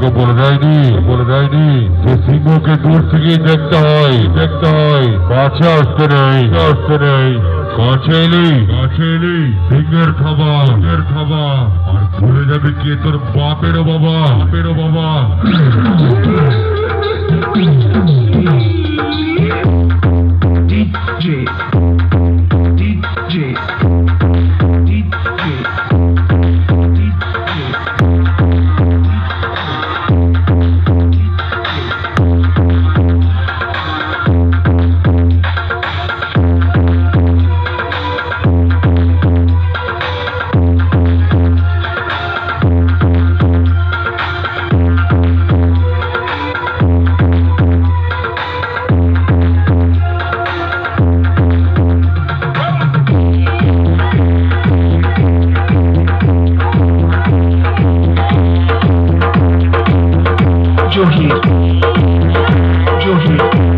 তোকে বলে দেয়নি যে সিংহকে দূর থেকে দেখতে হয় কাছে আসতে নেই কাছে এলি সিংহের খাবার আর ভুলে যাবে কে তোর বাপেরও বাবা Johi.